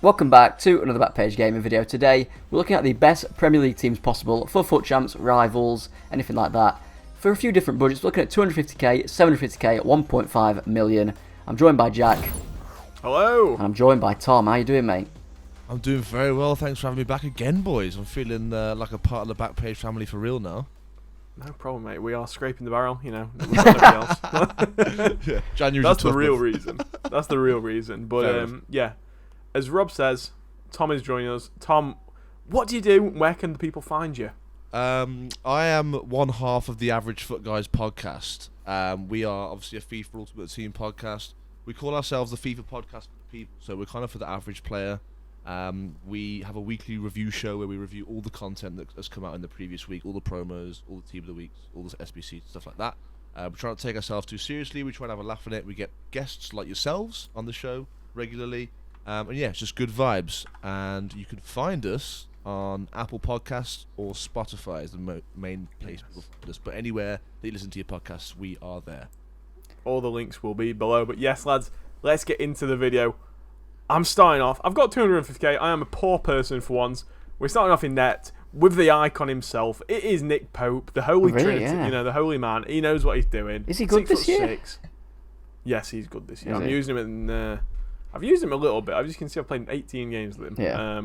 Welcome back to another Backpage gaming video. Today we're looking at the best Premier League teams possible for FUT Champs, rivals, anything like that, for a few different budgets. We're looking at 250k, 750k, 1.5 million. I'm joined by Jack. Hello. And I'm joined by Tom. How you doing, mate? I'm doing very well. Thanks for having me back again, boys. I'm feeling like a part of the Backpage family for real now. No problem, mate. We are scraping the barrel, you know. We've got nobody else. Yeah, January's That's the real month. reason. That's the real reason. But yeah, as Rob says, Tom is joining us. Tom, what do you do? Where can the people find you? I am one half of the Average Foot Guys podcast. We are obviously a FIFA Ultimate Team podcast. We call ourselves the FIFA podcast for the people, so we're kind of for the average player. We have a weekly review show where we review all the content that has come out in the previous week, all the promos, all the team of the weeks, all the SBC, stuff like that. We try not to take ourselves too seriously. We try to have a laugh at it. We get guests like yourselves on the show regularly. And yeah, it's just good vibes. And you can find us on Apple Podcasts or Spotify is the main place people find us. But anywhere that you listen to your podcasts, we are there. All the links will be below. But yes, lads, let's get into the video. I'm starting off. I've got 250k. I am a poor person for once. We're starting off in net with the icon himself. It is Nick Pope, the Holy Trinity. Yeah. You know, the Holy Man. He knows what he's doing. Is he good this year? 6'6". Yes, he's good this year. Is I'm he? using him in. I've used him a little bit. As you can see, I've played 18 games with him. Yeah.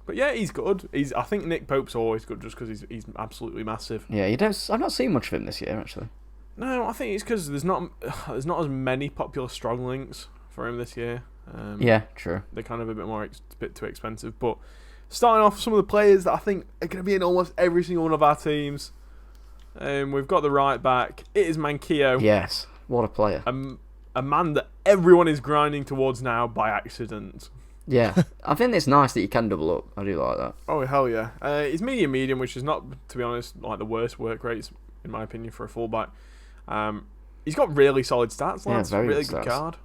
But yeah, he's good. I think Nick Pope's always good just because he's absolutely massive. Yeah, I've not seen much of him this year, actually. No, I think it's because there's not as many popular strong links for him this year. Yeah, true. They're kind of a bit too expensive. But starting off, some of the players that I think are going to be in almost every single one of our teams. We've got the right back. It is Manquillo. Yes, what a player. A man that everyone is grinding towards now by accident. Yeah, I think it's nice that you can double up. I do like that. Oh, hell yeah. He's medium, which is not, to be honest, like the worst work rates, in my opinion, for a fullback. He's got really solid stats, lads. Yeah, very really good good stats. card.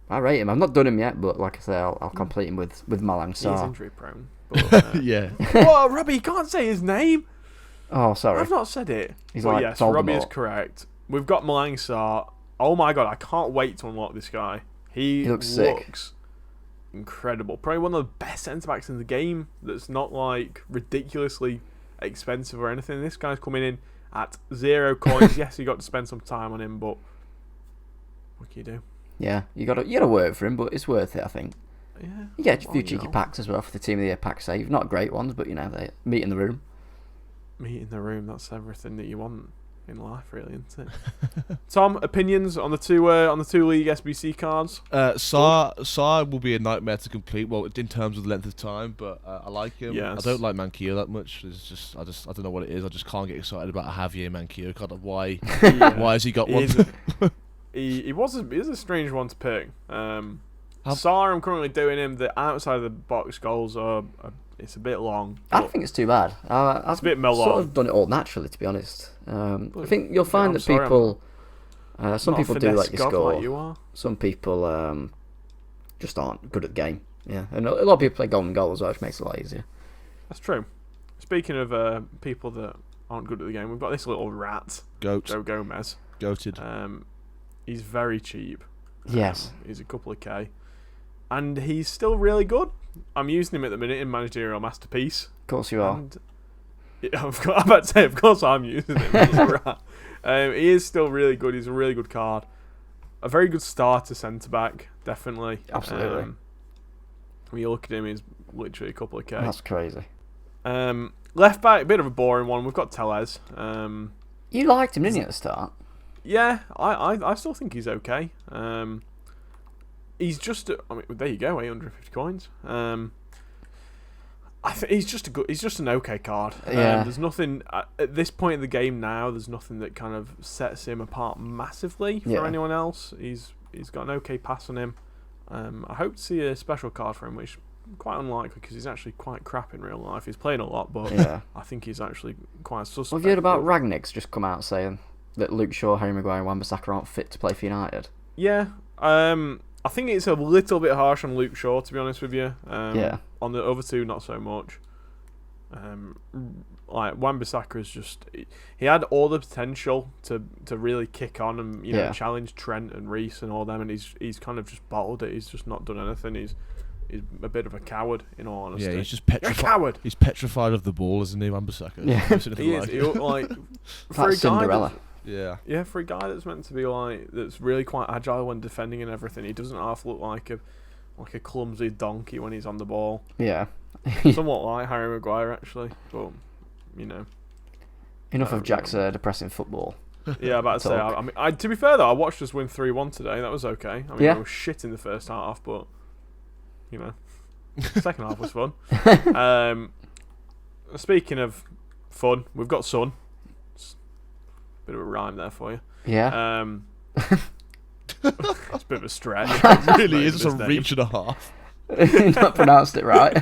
I rate him. I've not done him yet, but like I say, I'll complete him with Malang He's Sarr. injury prone. But, Yeah. Whoa, Robbie, you can't say his name. Oh, sorry. I've not said it. He's But like yes, Voldemort. Robbie is correct. We've got Malang Sarr. Oh my god, I can't wait to unlock this guy. He looks sick. Incredible. Probably one of the best centre-backs in the game that's not like ridiculously expensive or anything. This guy's coming in at 0 coins. Yes, you got to spend some time on him, but what can you do? Yeah, you gotta work for him, but it's worth it, I think. Yeah. You get a few you cheeky know. packs as well for the Team of the Year pack save. Not great ones, but you know, they meet in the room. Meet in the room, that's everything that you want in life, really, isn't it? Tom, opinions on the two league SBC cards? Sarr will be a nightmare to complete. Well, in terms of the length of time, but I like him. Yes. I don't like Manquillo that much. I don't know what it is. I just can't get excited about a Javier Manquillo. God, why has he got one? He is a strange one to pick. Sarr, I'm currently doing him. The outside of the box goals are it's a bit long. I don't think it's too bad. I've a bit mellow. sort of done it all naturally, to be honest. I think you'll find that people, some people do like your score. Like you are. Some people just aren't good at the game. Yeah, and a lot of people play golden goal as well, which makes it a lot easier. That's true. Speaking of people that aren't good at the game, we've got this little rat, Goat. Joe Gomez. Goated. He's very cheap. Yes. He's a couple of K. And he's still really good. I'm using him at the minute in Managerial Masterpiece. Of course you are. And I'm about to say, of course I'm using him. He is still really good. He's a really good card. A very good starter centre-back, definitely. Absolutely. When you look at him, he's literally a couple of K. That's crazy. Left back, a bit of a boring one. We've got Tellez. You liked him, didn't you, at the start? Yeah, I still think he's okay. He's just, there you go, 850 coins. I think he's just an okay card. Yeah. There's nothing at this point in the game now. There's nothing that kind of sets him apart massively from anyone else. He's got an okay pass on him. I hope to see a special card for him, which is quite unlikely because he's actually quite crap in real life. He's playing a lot, but I think he's actually quite suspect. Well, have you heard about Ragnick's just come out saying that Luke Shaw, Harry Maguire, and Wan-Bissaka aren't fit to play for United? Yeah. I think it's a little bit harsh on Luke Shaw, to be honest with you. On the other two, not so much. Like Wan-Bissaka is just, he had all the potential to really kick on and you know challenge Trent and Reece and all them, and he's kind of just bottled it. He's just not done anything. he's a bit of a coward, in all honesty. Yeah, he's just You're a petrified. coward. He's petrified of the ball, isn't he, Wan-Bissaka? Yeah. He is. He, like, for a That's guy Cinderella. Yeah. Yeah, for a guy that's meant to be like that's really quite agile when defending and everything, he doesn't half look like a clumsy donkey when he's on the ball. Yeah. Somewhat like Harry Maguire actually, but you know. Enough of Jack's depressing football. Yeah, about to say. I mean, to be fair though, I watched us win 3-1 today. That was okay. I mean, Yeah. we were shit in the first half, but you know, second half was fun. Speaking of fun, we've got Son. Bit of a rhyme there for you. Yeah. It's a bit of a stretch. It really is a reach and a half. Not pronounced it right.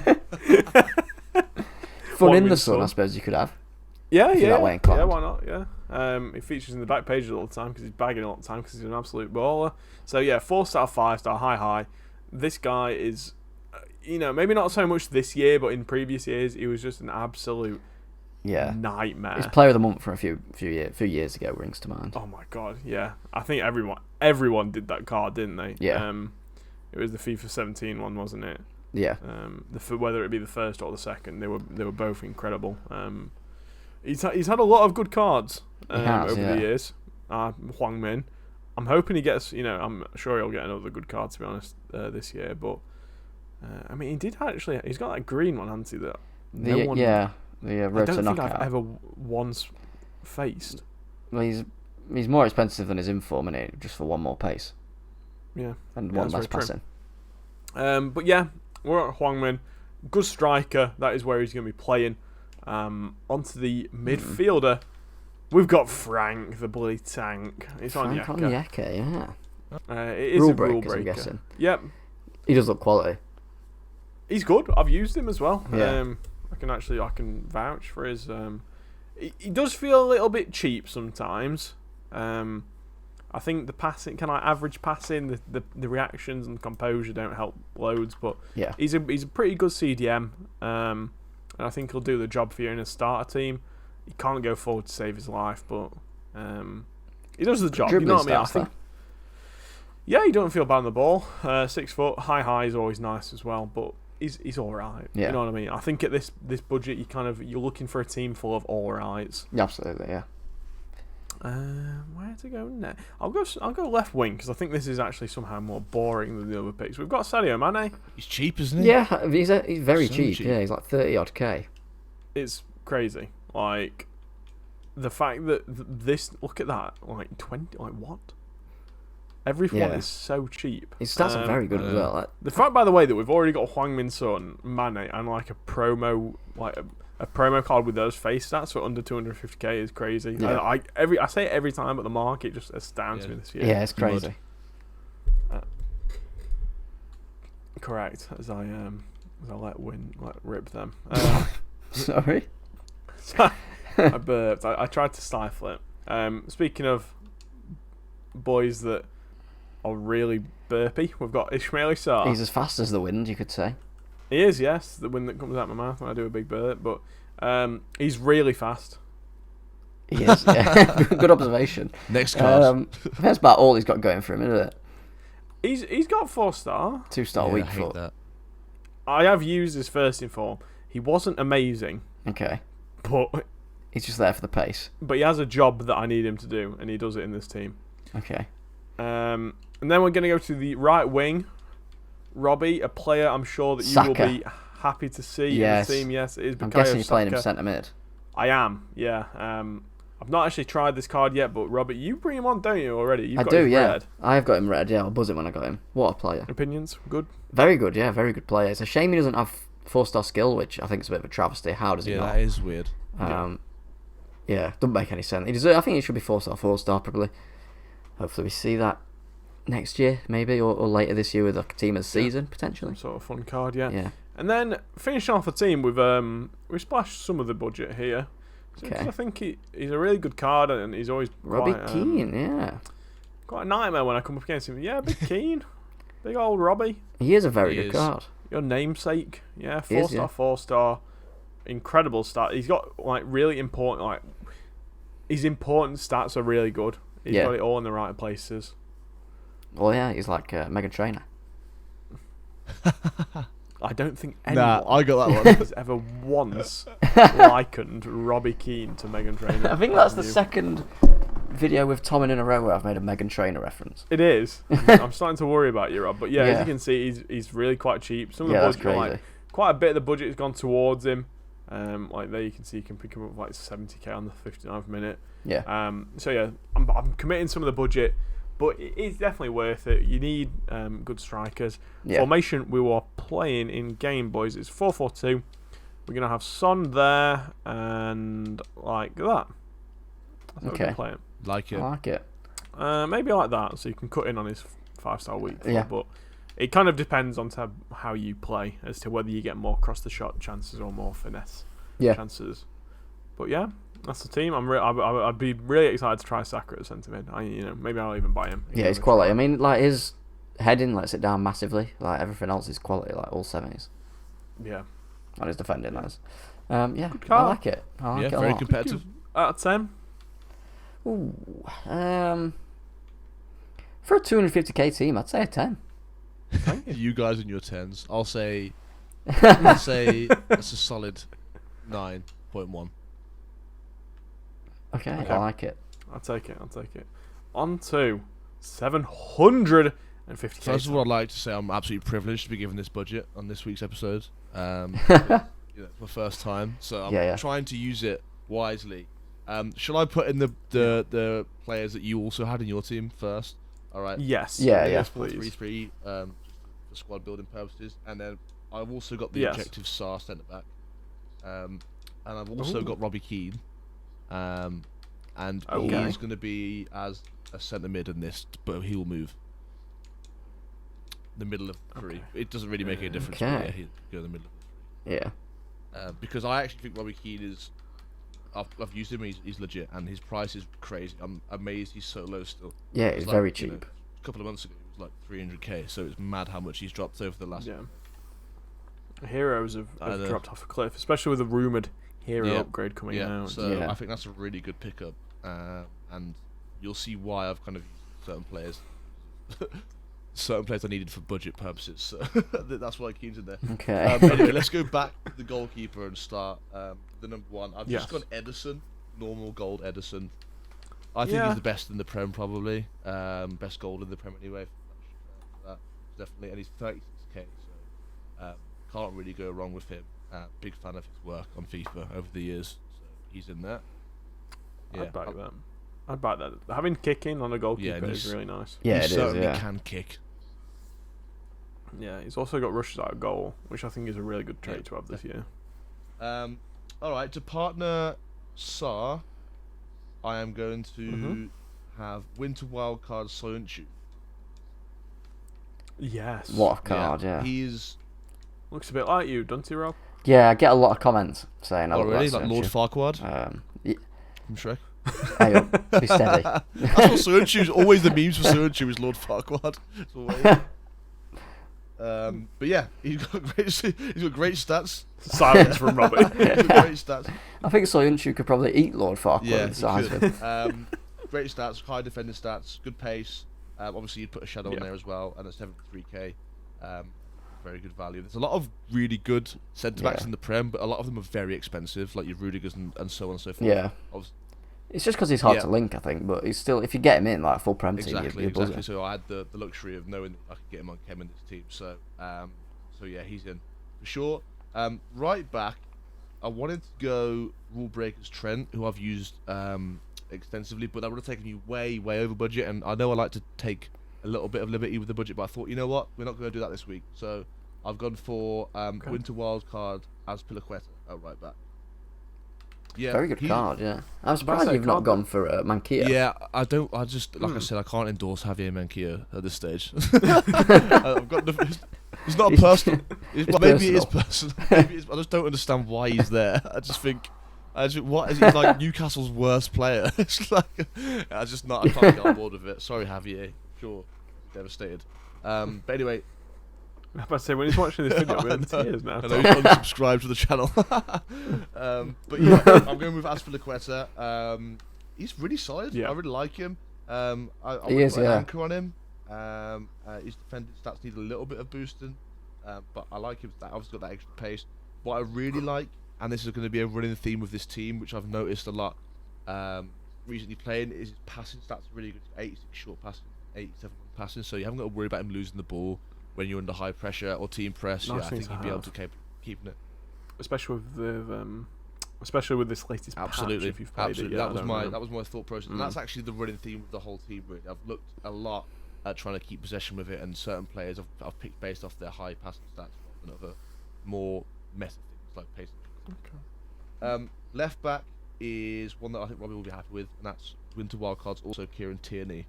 Fun in the Son. sun, I suppose you could have. Yeah, If you're that way inclined. yeah, why not? Yeah. He features in the back pages all the time because he's bagging all the time because he's an absolute baller. So yeah, 4-star, 5-star, high. This guy is, maybe not so much this year, but in previous years, he was just an absolute nightmare. His player of the month from a few years ago rings to mind. Oh my god, yeah. I think everyone did that card, didn't they? Yeah. It was the FIFA 17 one, wasn't it? Yeah. Whether it be the first or the second, they were both incredible. He's had a lot of good cards over the years. Hwang Min. I'm hoping he gets. I'm sure he'll get another good card to be honest this year. But I mean, he did actually. He's got that green one, hasn't he? That The road to to knockout. I've ever once faced. Well, he's more expensive than his inform, isn't he? Just for one more pace. Yeah. And one less passing. But yeah, we're at Hwang Min. Good striker. That is where he's going to be playing. Onto the midfielder. We've got Frank, the bloody tank. It's on Frank Yeka. Yeah. It is Rule a rule breakers, I'm breaker. guessing. Yep. He does look quality. He's good. I've used him as well. Yeah. I can vouch for his. He does feel a little bit cheap sometimes. I think the passing, average passing, the reactions and composure don't help loads. But yeah, he's a pretty good CDM. And I think he'll do the job for you in a starter team. He can't go forward to save his life, but he does the job. You know what I mean? I think. Yeah, he don't feel bad on the ball. 6 foot, high is always nice as well, but he's all right. Yeah. You know what I mean? I think at this budget, you're looking for a team full of all rights. Absolutely, yeah. Where to go next? I'll go left wing because I think this is actually somehow more boring than the other picks. We've got Sadio Mane. He's cheap, isn't he? Yeah, he's very So cheap. cheap. Yeah, he's like 30 odd K. It's crazy. Like the fact that this. Look at that. Like 20. Like what? Everyone is so cheap. His stats are very good as well. Like, the fact, by the way, that we've already got Hwang Min Son, Mane, and like a promo, a promo card with those face stats for under 250k is crazy. Yeah. I say it every time, but the market just astounds me this year. Yeah, it's crazy. Correct. As I let rip them. Sorry. I burped. I tried to stifle it. Speaking of boys that are really burpy, we've got Ismail Sarr. He's as fast as the wind, you could say. He is, yes. The wind that comes out of my mouth when I do a big burp. But he's really fast. He is, yeah. Good observation. Next card. That's about all he's got going for him, isn't it? He's got 4-star. 2-star Yeah, weak I hate foot. that. I have used his first inform. He wasn't amazing, Okay. but He's just there for the pace. he has a job that I need him to do, and he does it in this team. Okay. And then we're going to go to the right wing. Robbie, a player I'm sure that you will Saka. be happy to see Yes. in the team. Yes, it is I'm Bukayo guessing you're playing him Saka. centre mid. I am, yeah. I've not actually tried this card yet, but Robbie, you bring him on, don't you, already? You've I got do, his yeah. red. I have got him red, yeah. I'll buzz him when I got him. What a player. Opinions? Good? Very good, yeah. Very good player. It's a shame he doesn't have 4-star skill, which I think is a bit of a travesty. How does he Yeah, not? that is weird. Yeah, doesn't make any sense. I think he should be 4-star, 4-star probably. Hopefully we see that next year, maybe, or later this year with a team of the season, potentially. Some sort of fun card, yeah. Yeah. And then finishing off the team with we splashed some of the budget here. So, 'cause I think he's a really good card, and he's always Robbie quite, Keane, yeah. quite a nightmare when I come up against him. Yeah, big Keane, big old Robbie, He is a very He good is. card. your namesake. Yeah, He is, 4-star, 4-star, incredible stat. He's got like really important his important stats are really good. He's got it all in the right places. Well, yeah, he's like a mega trainer. I don't think anyone I got that one. has ever once likened Robbie Keane to Megan Trainor. I think that's the second video with Tom in a row where I've made a Megan Trainor reference. It is. I'm starting to worry about you, Rob. But yeah, as you can see, he's really quite cheap. Some of the budget, like, quite a bit of the budget has gone towards him. Like there you can see you can pick him up like 70k on the 59th minute. Yeah. So yeah, I'm committing some of the budget, but it's definitely worth it. You need good strikers. Yeah. Formation we were playing in game, boys. It's 4-4-2. We're gonna have Son there and like that. That's how we're gonna play it. Like it. I like it. Maybe like that, so you can cut in on his 5-star week. Yeah. But it kind of depends on how you play as to whether you get more cross the shot chances or more finesse chances. But yeah, that's the team. I'd be really excited to try Saka at centre mid. Maybe I'll even buy him. Yeah, he's quality. I mean, like his heading lets it down massively. Like everything else is quality, like all 70s. Yeah. And his defending, nice. Yeah, Good I card. like it. I like it a very lot. competitive. Out of 10. Ooh, for a 250k team, I'd say a 10. You guys and your 10s. I'll say that's a solid 9.1. Okay, I like it. I'll take it. On to 750k. First of all, I'd like to say I'm absolutely privileged to be given this budget on this week's episode. It's my first time, so I'm trying to use it wisely. Shall I put in the players that you also had in your team first? All right. Yes. Yeah, please. 3-3 for squad building purposes, and then I've also got the objective SAR centre back, and I've also got Robbie Keane, and he's going to be as a centre mid in this, but he will move the middle of three. It doesn't really make any difference. But yeah, he'll go in the middle of the three. Yeah. Because I actually think Robbie Keane is. I've used him. He's legit, and his price is crazy. I'm amazed he's so low still. Yeah, it's very cheap. A couple of months ago, it was like 300k. So it's mad how much he's dropped over the last. Yeah. Heroes have dropped off a cliff, especially with the rumored hero upgrade coming out. So I think that's a really good pickup, and you'll see why I've kind of used certain players. Certain players I needed for budget purposes, so that's why Keane's in there. Okay. Anyway, let's go back to the goalkeeper and start the number one. I've just gone Edison, normal gold Edison. I think he's the best in the Prem, probably. Best gold in the Prem anyway. Definitely, and he's 36k, so can't really go wrong with him. Big fan of his work on FIFA over the years, so he's in there. Yeah, I'd back that. Having kicking on a goalkeeper is really nice. Yeah, he certainly can kick. Yeah, he's also got rushes out of goal, which I think is a really good trait to have this year. Alright, to partner Sar, I am going to have Winter Wildcard Soyuncu. Yes. What a card, yeah. He's... Looks a bit like you, doesn't he, Rob? Yeah, I get a lot of comments saying I look really? like Lord Farquaad? Yeah. From Shrek? Hang on, be steady. That's what Soyuncu's always the memes for Soyuncu is Lord Farquaad. But yeah, he's got great stats. Silence from Robbie. He's got great stats. I think Soyuncu could probably eat Lord Farquaad with the size of him. Great stats, high defending stats, good pace. Obviously, you'd put a shadow on there as well, and it's 73k. Very good value. There's a lot of really good centre backs in the Prem, but a lot of them are very expensive, like your Rudigers and so on and so forth. Yeah. It's just because he's hard to link, I think, but he's still, if you get him in like a full Prem team, you're buzzing. So I had the luxury of knowing that I could get him on Kem in this team. So yeah, he's in for sure. Right back, I wanted to go Rule Breakers Trent, who I've used extensively, but that would have taken me way over budget, and I know I like to take a little bit of liberty with the budget, but I thought, you know what, we're not going to do that this week. So I've gone for Winter Wildcard as Pilaqueta at right back. Yeah, very good card. Yeah, I'm surprised you've not gone for Manquillo. Yeah, I don't. I just I said, I can't endorse Javier Manquillo at this stage. I've got it's not a personal. Maybe it is personal. Maybe I just don't understand why he's there. I just think, what is he like Newcastle's worst player? It's like I can't get on board with it. Sorry, Javier. Sure, devastated. But anyway. I was about to say, when he's watching this video, we're in tears now. I know he's unsubscribed to the channel. But yeah, I'm going with Azpilicueta. He's really solid. I really like him. I he is, an anchor on him. His defending stats need a little bit of boosting. but I like him. That obviously got that extra pace. What I really like, and this is going to be a running theme with this team, which I've noticed a lot recently playing, is his passing stats are really good. 86 short passing, 87 long passing, so you haven't got to worry about him losing the ball when you're under high pressure or team press. I think he'd be able to keep keeping it. Especially with this latest patch, if you've played it. That was my thought process, and that's actually the running theme of the whole team. Really, I've looked a lot at trying to keep possession with it, and certain players I've picked based off their high passing stats and other more method things like pace. Okay. Left back is one that I think Robbie will be happy with, and that's Winter Wildcards. Also, Kieran Tierney.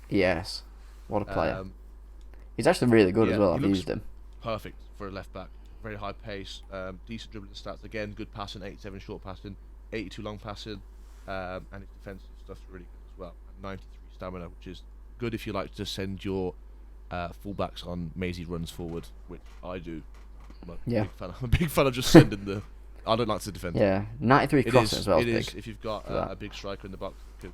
Yes, what a player! He's actually really good as well. I've used him. Perfect for a left back. Very high pace, decent dribbling stats. Again, good passing, 87 short passing, 82 long passing, and his defensive stuff's really good as well. And 93 stamina, which is good if you like to send your fullbacks on mazy runs forward, which I do. I'm a big fan of just sending the. I don't like to defend. Yeah, 93 crossing as well. It is if you've got a big striker in the box who can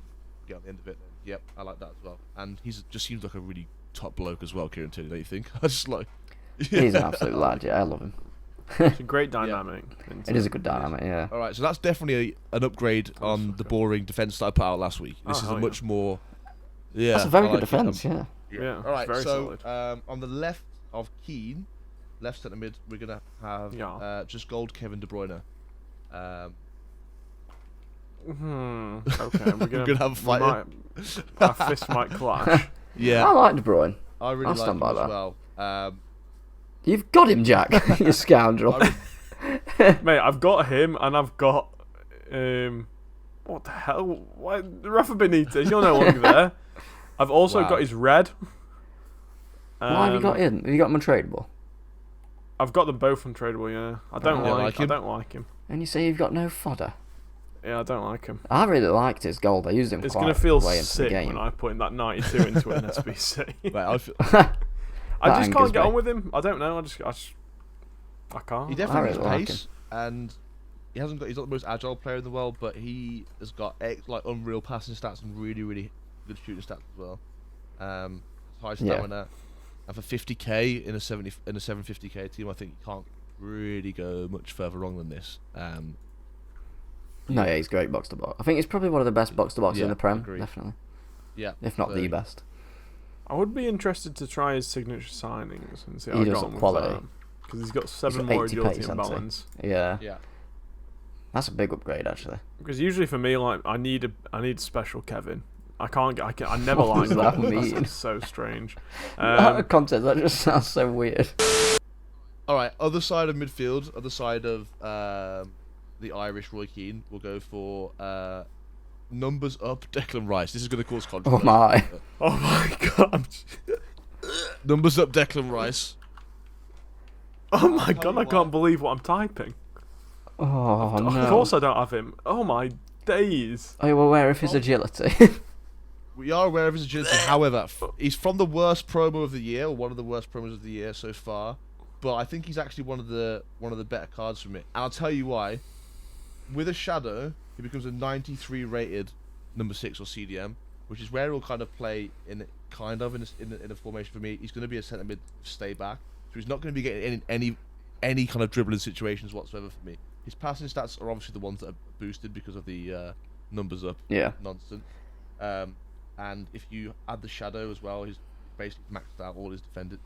get on the end of it. Then, yep, I like that as well. And he's just seems like a really top bloke as well, Kieran Tierney. Don't you think? I just like. He's an absolute lad. Yeah, I love him. It's a great dynamic. It is a good dynamic. Yeah. All right, so that's definitely an upgrade on the boring defense that I put out last week. This is a much more. Yeah, that's a very good defense. Yeah. All right, so on the left of Keane, left centre mid, we're gonna have just gold Kevin De Bruyne. Okay, we're gonna have a fight. Our fist might clash. I like De Bruyne. I really like him as well. You've got him, Jack. You scoundrel. Mate, I've got him, and I've got what the hell? Why, Rafa Benitez? You're no longer there. I've also got his red. Why have you got him? Have you got him untradeable? I've got them both untradeable. Yeah, I don't like him. And you say you've got no fodder. Yeah, I don't like him. I really liked his gold. I used him. It's going to feel way sick into the game when I put in that 92 into an SBC. Mate, I just can't get on with him. I don't know. I can't. He definitely has pace, and he's not the most agile player in the world, but he has got unreal passing stats and really, really good shooting stats as well. High stamina, and for 50k in a 750k team, I think you can't really go much further wrong than this. He's great box to box. I think he's probably one of the best box to boxes in the Prem, definitely. Yeah, if not the best. I would be interested to try his signature signings and see how he I does got on quality. with that. Because he's got 7 more agility and balance. Yeah. That's a big upgrade, actually. Because usually for me, like I need special Kevin. I never like that. That's so strange. Out of context, that just sounds so weird. All right, other side of midfield, other side of the Irish Roy Keane, we'll go for numbers up Declan Rice. This is going to cause controversy. Oh my god. Numbers up Declan Rice. Oh my god, I can't believe what I'm typing. Oh no. Of course I don't have him. Oh my days. Are you aware of his agility? We are aware of his agility. However, he's from the worst promo of the year, or one of the worst promos of the year so far. But I think he's actually one of the better cards from it. And I'll tell you why. With a shadow, he becomes a 93 rated number 6 or CDM, which is where he'll kind of play in a formation for me. He's going to be a centre mid, stay back, so he's not going to be getting any kind of dribbling situations whatsoever for me. His passing stats are obviously the ones that are boosted because of the numbers up nonsense. And if you add the shadow as well, he's basically maxed out all his defensive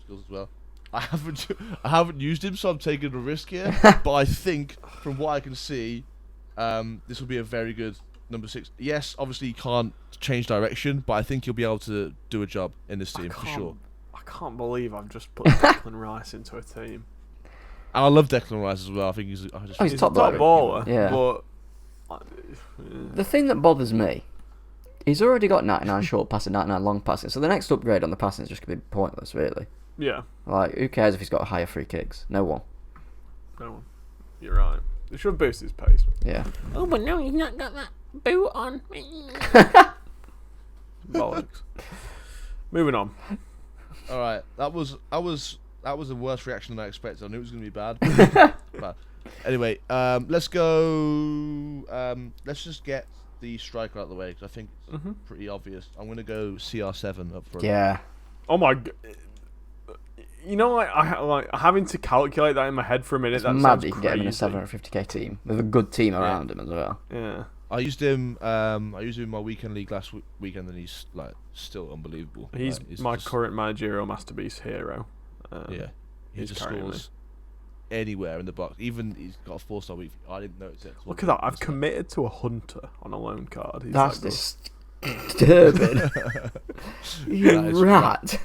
skills as well. I haven't used him, so I'm taking a risk here. But I think, from what I can see, this will be a very good number 6. Yes, obviously he can't change direction, but I think he'll be able to do a job in this team for sure. I can't believe I've just put Declan Rice into a team. And I love Declan Rice as well. I think he's top baller. Yeah. But the thing that bothers me, he's already got 99 short passing, 99 long passing. So the next upgrade on the passing is just going to be pointless, really. Yeah. Like, who cares if he's got higher free kicks? No one. You're right. It should boost his pace. Yeah. Oh, but no, he's not got that boot on. Bollocks. Moving on. All right, that was a worse reaction than I expected. I knew it was going to be bad. But anyway, let's go. Let's just get the striker out of the way because I think it's pretty obvious. I'm going to go CR7 up front. Yeah. Oh my god. You know, like having to calculate that in my head for a minute. It's that mad sounds that you can crazy. get him in a 750k team with a good team around him as well. Yeah. I used him. I used him in my weekend league last weekend, and he's like still unbelievable. He's Like, my current managerial masterpiece hero. Yeah, he just scores anywhere in the box. Even he's got a 4-star week. I didn't notice it. Look at that! I've committed to a hunter on a loan card. He's That's that disturbing. That You is rat.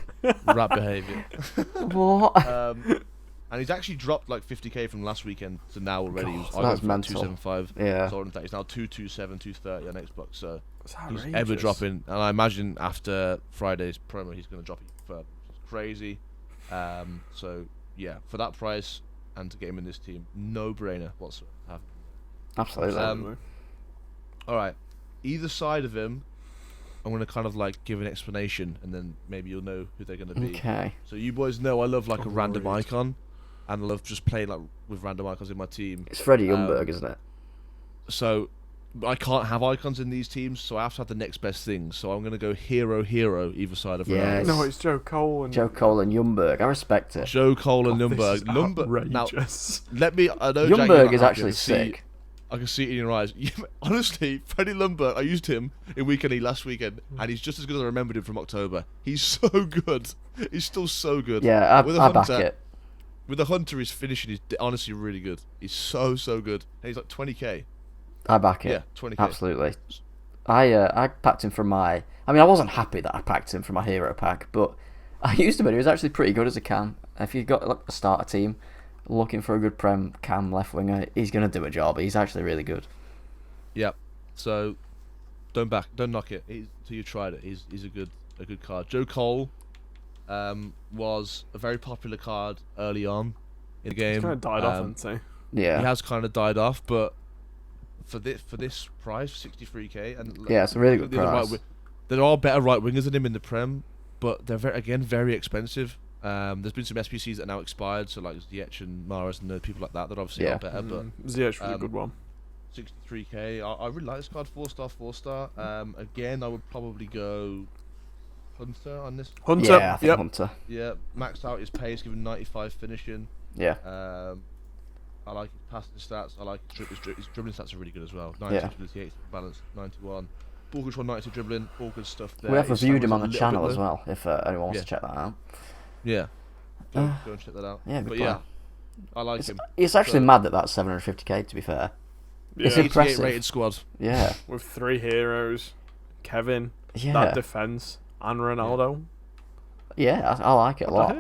rat behaviour. What? And he's actually dropped like 50k from last weekend to now already. God, I that's went from mental. 275. Yeah. So he's now 227, 230 on Xbox. So That's he's outrageous. ever dropping, and I imagine after Friday's promo, he's going to drop it further. It's crazy. So yeah, for that price and to get him in this team, no brainer whatsoever. Absolutely. All right, either side of him, I'm going to kind of like give an explanation, and then maybe you'll know who they're going to be. Okay. So you boys know I love like a random Worried. icon, and I love just playing like with random icons in my team. It's Freddie Ljungberg, isn't it? So I can't have icons in these teams, so I have to have the next best thing. So I'm going to go hero either side of Yes. Ronaldo. No, it's Joe Cole and Joe Cole and Ljungberg. I respect it. Joe Cole and God, this Ljungberg. is Now, outrageous. let me. I know Jack, you're Ljungberg not is happy. actually sick. I can see it in your eyes. Honestly, Freddie Ljungberg, I used him in Weekend League last weekend, and he's just as good as I remembered him from October. He's so good. He's still so good. Yeah, With a I back Hunter- it. With the Hunter, his finishing is honestly really good. He's so good. And he's like 20k. I back it. Yeah, 20k. Absolutely. I packed him from my... I mean, I wasn't happy that I packed him from my hero pack, but I used him and he was actually pretty good as a cam. If you've got like, a starter team looking for a good Prem cam left winger, he's going to do a job. He's actually really good. Yep. So don't knock it. Till you tried it. He's a good card. Joe Cole was a very popular card early on in the game. He's kind of died off, hasn't he? Yeah. He has kind of died off, but for this price, 63k, and Yeah, it's a really good they're the price. there are better right wingers than him in the Prem, but they're very expensive. There's been some SPCs that are now expired, so like Ziyech and Mahrez and people like that obviously Yeah. are better. But Ziyech's really a good one. 63k, I really like this card. 4-star. Again, I would probably go Hunter on this. Hunter. Yeah, I think Yep. Hunter. Yeah, maxed out his pace, given 95 finishing. Yeah. I like his passing stats. I like his dribbling stats are really good as well. 90 Yeah. ability, 80 balance, 91. Ball control, 92 dribbling, all good stuff there. We have His reviewed him stamina's on a the little channel bit as low. well, if anyone wants Yeah. to check that out. Yeah, go and check that out. Yeah, good but player. yeah, I like him. It's actually So- mad that that's 750k, to be fair. It's Yeah. impressive. 88 rated squad. Yeah. With 3 heroes, Kevin, Yeah. that defense, and Ronaldo. Yeah, I like it a lot.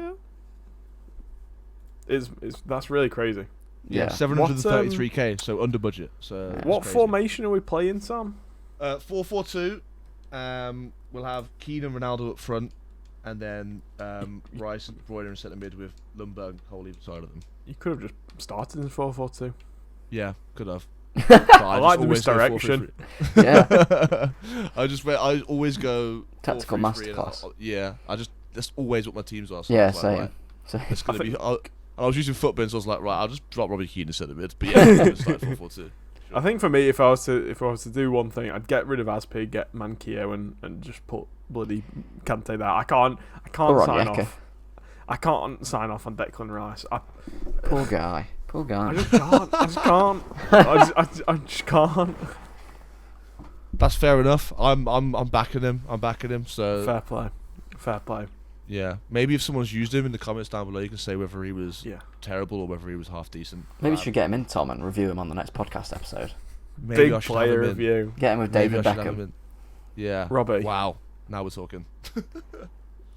That's really crazy. Yeah. 733k, so under budget. So it's What crazy. formation are we playing, Sam? 4-4-2. We'll have Keane and Ronaldo up front, and then Rice and Bruyne in centre mid with Ljungberg and Cole either side of them. You could have just started in 4-4-2. Yeah, could have. I like the misdirection. Yeah. I always go Tactical 4-3-3 and masterclass. that's always what my teams are. So Yeah, I was like, same. right, So, it's gonna be. I was using footbins, so I was like, right, I'll just drop Robbie Keane in centre mid. But yeah, I'm gonna start 4-4-2. I think for me, if I was to do one thing, I'd get rid of Aspi, get Mankio, and just put bloody Kante there. I can't Or sign Onyeka. off. I can't sign off on Declan Rice. poor guy. Poor I guy. just can't. I just can't. I just can't. That's fair enough. I'm backing him. So Fair play. yeah, maybe if someone's used him in the comments down below, you can say whether he was Yeah. terrible or whether he was half decent. Maybe you should get him in, Tom, and review him on the next podcast episode. Maybe I Big should player have him in. review. Get him with Maybe David I should have him Beckham. in. Yeah. Robbie. Wow. Now we're talking.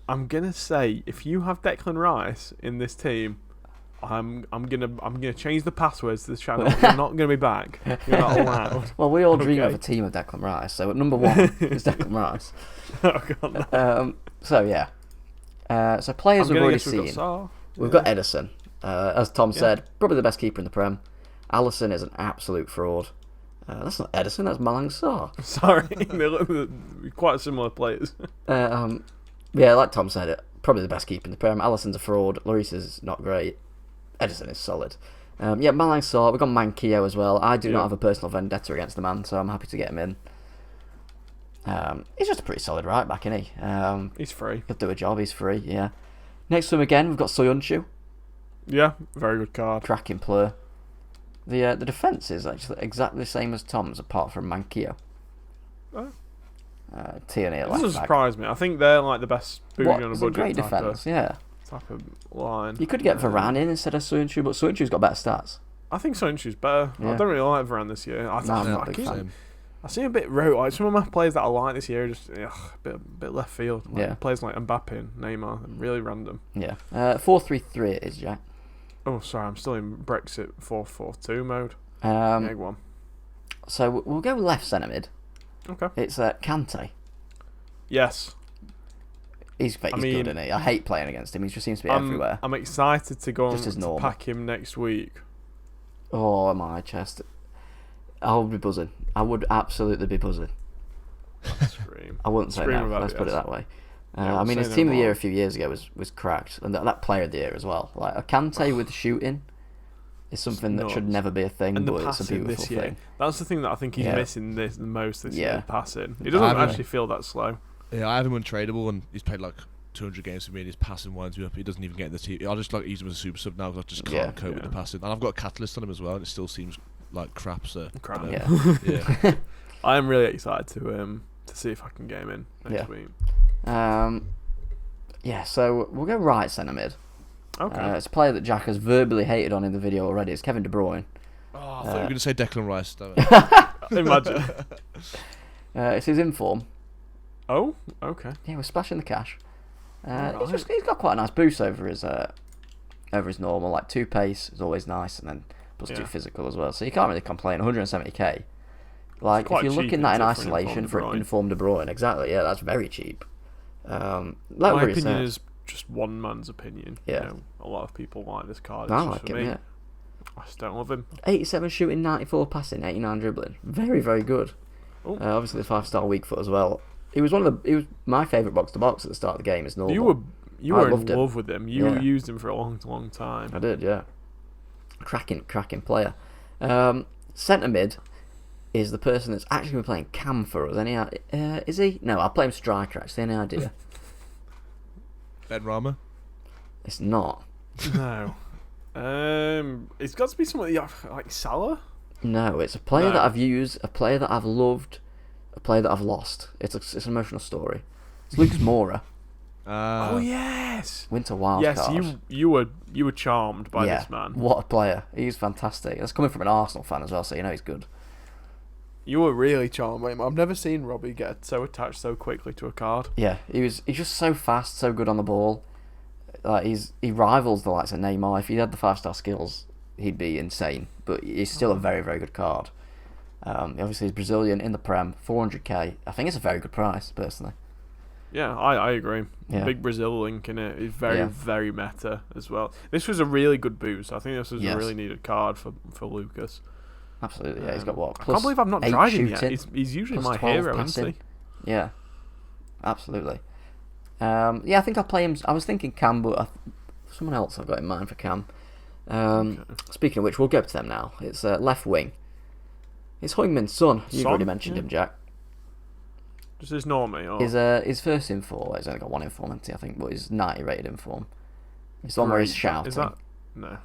I'm gonna say if you have Declan Rice in this team, I'm gonna change the passwords to this channel. You're not gonna be back. You're not allowed. Well, we all dream Okay. of a team of Declan Rice, so at number 1 is Declan Rice. Oh, God, no. So, yeah. So, players I'm we've gonna already guess we've got seen. Saar. We've got Edison. As Tom said, probably the best keeper in the Prem. Alisson is an absolute fraud. That's not Edison, that's Malang Sarr. Sorry, they're quite similar players. Yeah, like Tom said, probably the best keeper in the Prem. Alisson's a fraud. Lloris is not great. Edison is solid. Yeah, Malang Sarr. We've got Mankio as well. I do not have a personal vendetta against the man, so I'm happy to get him in. He's just a pretty solid right back, isn't he? He's free. He'll do a job. He's free. Yeah. Next to him again, we've got Soyuncu. Yeah, very good card. Cracking player. The defence is actually exactly the same as Tom's, apart from Mankio. Oh. Tierney at This left doesn't back. surprise me. I think they're like the best bougie on a It's budget a great defence, yeah. type of line. You could get Varane in instead of Soyuncu, but Soyuncu's got better stats. I think Soyuncu's better. Yeah. I don't really like Varane this year. I'm not a big fan. I see a bit rote. Like some of my players that I like this year are just a bit left field. Like Yeah. Players like Mbappe and Neymar, really random. Yeah. 4-3-3 it is, Jack. Oh, sorry, I'm still in Brexit 4-4-2 mode. Egg one. So we'll go left centre mid. Okay. It's Kante. Yes. He's good, isn't he? I hate playing against him. He just seems to be everywhere. I'm excited to go Just as to normal. pack him next week. Oh, my chest. I would be buzzing. I would absolutely be buzzing. Scream. I wouldn't say Scream no. about Let's it, put it yes. that way. Yeah, I we'll mean, say his no team of the more. year a few years ago was cracked, and that player of the year as well. Like a Kante with shooting is something that should nuts. never be a thing, And the but it's a passing beautiful this year. thing. That's the thing that I think he's Yeah. missing the most this Yeah. year, passing. He doesn't haven't- actually feel that slow. Yeah, I have him untradeable, and he's played like 200 games for me, and his passing winds me up. He doesn't even get in the team. I just like use him as a super sub now because I just can't cope with the passing. And I've got a catalyst on him as well, and it still seems like crap. So Crap. you know, Yeah. yeah. I am really excited to see if I can get him in next week. Yeah, so we'll go right centre mid. Okay. It's a player that Jack has verbally hated on in the video already. It's Kevin De Bruyne. Oh, I thought you were going to say Declan Rice. Imagine. It's his inform. Oh, okay. Yeah, we're splashing the cash. Alright. He's got quite a nice boost over his normal. Like 2 pace is always nice, and then plus 2 physical as well. So you can't really complain. 170k. Like if quite you're cheap, looking at in isn't it, for an isolation for informed an informed De Bruyne, exactly. Yeah, that's very cheap. My Like opinion is just one man's opinion. Yeah. You know, a lot of people like this card. I It's just like for him. me. Yeah, I just don't love him. 87 shooting, 94 passing, 89 dribbling. Very, very good. Oh. Obviously, the 5-star weak foot as well. He was my favourite box to box at the start of the game. Is normal. You I were in loved him. love with him. You Yeah. used him for a long time. I did, yeah. Cracking player. Centre mid is the person that's actually been playing cam for us. Is he? No, I'll play him striker. Actually, any idea? Ben Rama. It's not. No. It's got to be someone like Salah. No, it's a player No. that I've used, a player that I've loved, a player that I've lost. It's an emotional story. It's Lucas Moura, Oh yes. winter wild Yes, card. you were charmed by this man. What a player! He's fantastic. That's coming from an Arsenal fan as well, so you know he's good. You were really charmed by him. I've never seen Robbie get so attached so quickly to a card. Yeah, he's just so fast, so good on the ball. Like he rivals the likes of Neymar. If he had the 5-star skills, he'd be insane. But he's still a very, very good card. Obviously, he's Brazilian in the Prem, 400k. I think it's a very good price, personally. Yeah, I agree. Yeah. Big Brazil link in it is very, Yeah. very meta as well. This was a really good boost. I think this was Yes. a really needed card for Lucas. Absolutely, yeah. He's got what? I can't believe I've not 8 tried him yet. shooting, He's usually plus my 12 hero, passing. isn't he? Yeah, absolutely. Yeah, I think I'll play him. I was thinking Cam, but someone else I've got in mind for Cam. Speaking of which, we'll go to them now. It's left wing. It's Heung-min Son. You've Son, already mentioned yeah. him, Jack. Just ignore me. Or... His first inform, he's only got 1 inform, hasn't he, I think, but his 90 rated inform. It's the one where he's shouting. Is that... No.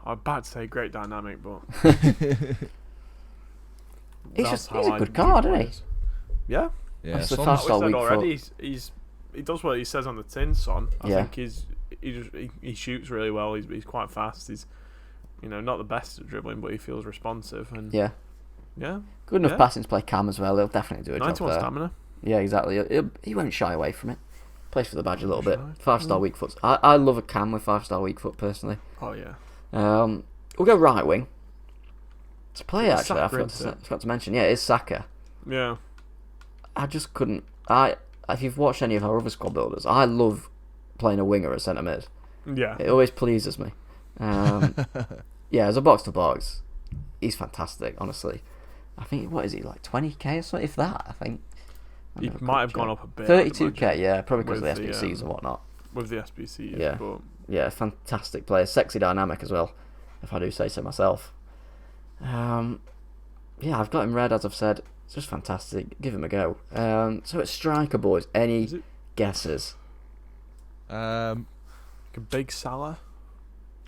I'm about to say great dynamic, but... He's a good card, isn't he? Yeah. Yeah, That's the Son- fast- We Star said weak already, he does what he says on the tin, Son. I Yeah. think he shoots really well. He's quite fast. He's not the best at dribbling, but he feels responsive and Yeah. yeah. Good enough Yeah. passing to play Cam as well. He'll definitely do a job 91 there. stamina. Yeah, exactly. He won't shy away from it. Plays for the badge a little bit. Shy. 5-star weak foot. I love a Cam with 5-star weak foot, personally. Oh yeah. We'll go right wing. It's a player, It's actually. I Saka, forgot to mention. Yeah, it is Saka. Yeah. I just couldn't... If you've watched any of our other squad builders, I love playing a winger at centre mid. Yeah. It always pleases me. Yeah, as a box to box, he's fantastic. Honestly, I think what is he like 20k or something? If that, I think. He might have gone up a bit. 32k, yeah, probably because of the with the, SBCs and whatnot. with the SBC. Yeah. But Yeah, fantastic player, sexy dynamic as well, if I do say so myself. Yeah, I've got him red, as I've said. It's just fantastic. Give him a go. So it's striker, boys. Any Is it- guesses? Um, Like a big Salah.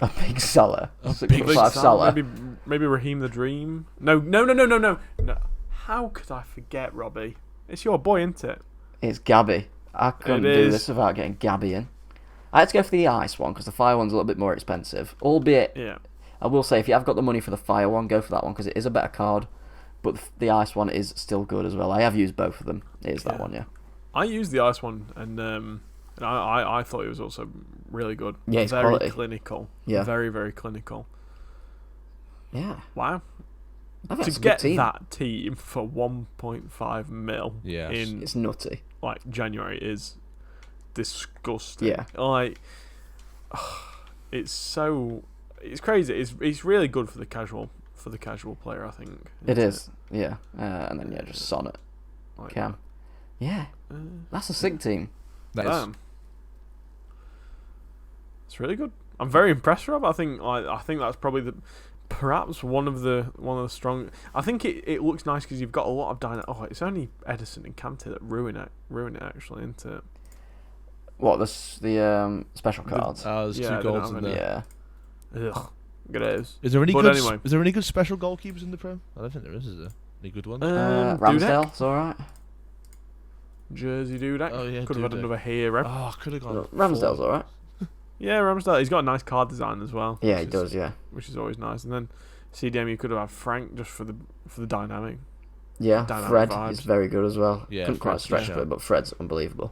A big Salah. A Big big five Salah. Maybe Raheem the Dream. No. How could I forget, Robbie? It's your boy, isn't it? It's Gabby. I couldn't do this without getting Gabby in. I had to go for the ice one because the fire one's a little bit more expensive. Albeit, I will say, if you have got the money for the fire one, go for that one because it is a better card. But the ice one is still good as well. I have used both of them. It is that one, yeah. I used the ice one, and I thought it was also really good. Yeah, it's very quality. clinical. Yeah. Very, very clinical. Yeah. Wow. I think To get that team for 1.5 mil in it's nutty. Like January is disgusting. Yeah. Like it's crazy. It's really good for the casual player, I think. It is. Yeah. And then just Sonnet. Like Cam. Yeah. That's a sick team. It's really good. I'm very impressed, Rob. I think that's probably perhaps one of the strong. I think it looks nice because you've got a lot of dynamic. Oh, it's only Edison and Kante that ruin it actually, isn't it? What, the special cards? There's 2 goals in there. Yeah. Ugh. Good as. Is there any Anyway. Is there any good special goalkeepers in the Prem? I don't think there is there? Any good ones? Ramsdale's alright. Jersey Dudek. Oh yeah, could have had Dudek. another hero. Oh, could have gone. Ramsdale's alright. Yeah, Ramsdale. He's got a nice card design as well. Yeah, he does. Yeah. Which is always nice. And then CDM, you could have had Frank just for the dynamic. Yeah, Dynamic Fred vibes. is very good as well. Yeah, Couldn't quite Fred's stretch good. for it, but Fred's unbelievable.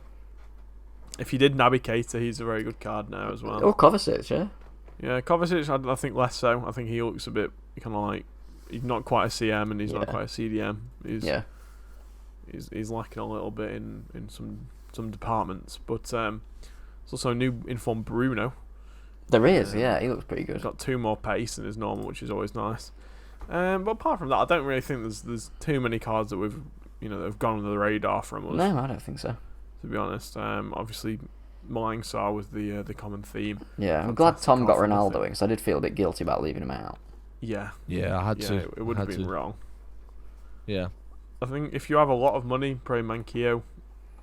If you did Naby Keita, he's a very good card now as well. Or Kovacic, yeah. Yeah, Kovacic, I think less so. I think he looks a bit kind of like he's not quite a CM and he's not quite a CDM. He's lacking a little bit in some departments. But there's also a new informed Bruno. There is, yeah. He looks pretty good. He's got 2 more pace than his normal, which is always nice. But apart from that, I don't really think there's too many cards that that have gone under the radar from us. No, I don't think so. To be honest, obviously, Malang Sarr was the common theme. Yeah, I'm glad Tom got Fantastic Ronaldo in because I did feel a bit guilty about leaving him out. Yeah. Yeah, I had to. It would have been wrong. Yeah. I think if you have a lot of money, probably Manquillo,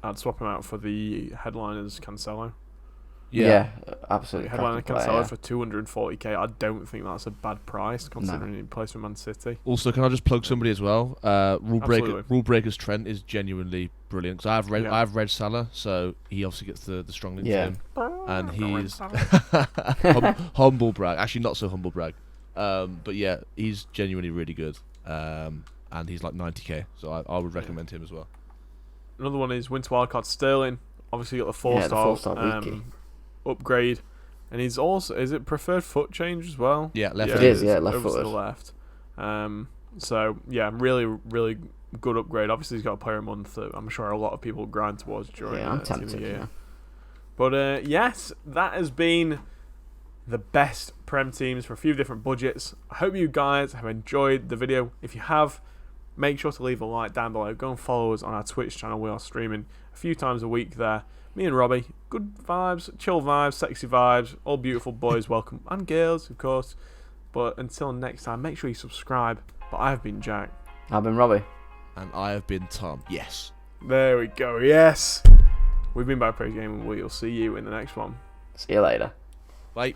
I'd swap him out for the headliners Cancelo. Yeah, absolutely. Headliner cracking Cancelo player, for 240k. I don't think that's a bad price considering he plays for Man City. Also, can I just plug somebody as well? Absolutely. Rule Breakers Trent is genuinely brilliant. Cause I've read Salah, so he obviously gets the strong link to him, and he's humble brag. Actually, not so humble brag. But yeah, he's genuinely really good. And he's like 90k, so I would recommend him as well. Another one is Winter Wildcard Sterling. Obviously, got the 4-star upgrade, and he's also is it preferred foot change as well? Yeah, left. It is, yeah, left over to footed. the left. So yeah, really, really good upgrade. Obviously, he's got a player a month that I'm sure a lot of people grind towards during I'm the team of tempted. the year. Yeah. But yes, that has been the best Prem teams for a few different budgets. I hope you guys have enjoyed the video. If you have, make sure to leave a like down below. Go and follow us on our Twitch channel. We are streaming a few times a week there. Me and Robbie, good vibes, chill vibes, sexy vibes, all beautiful boys welcome, and girls, of course. But until next time, make sure you subscribe. But I have been Jack. I've been Robbie. And I have been Tom. Yes. There we go, yes. We've been Backpage Gaming. We'll see you in the next one. See you later. Bye.